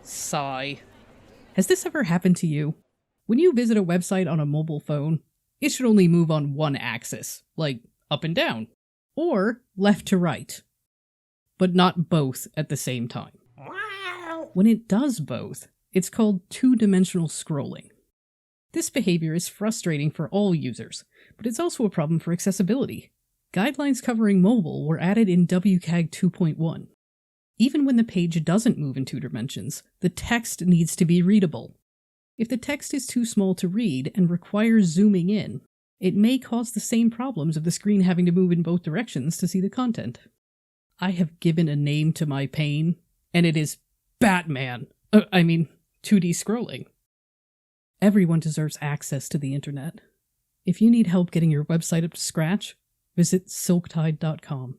Sigh. Has this ever happened to you? When you visit a website on a mobile phone, it should only move on one axis, like up and down, or left to right, but not both at the same time. When it does both, it's called two-dimensional scrolling. This behavior is frustrating for all users, but it's also a problem for accessibility. Guidelines covering mobile were added in WCAG 2.1. Even when the page doesn't move in two dimensions, the text needs to be readable. If the text is too small to read and requires zooming in, it may cause the same problems of the screen having to move in both directions to see the content. I have given a name to my pain, and it is Batman. 2D scrolling. Everyone deserves access to the internet. If you need help getting your website up to scratch, visit silktide.com.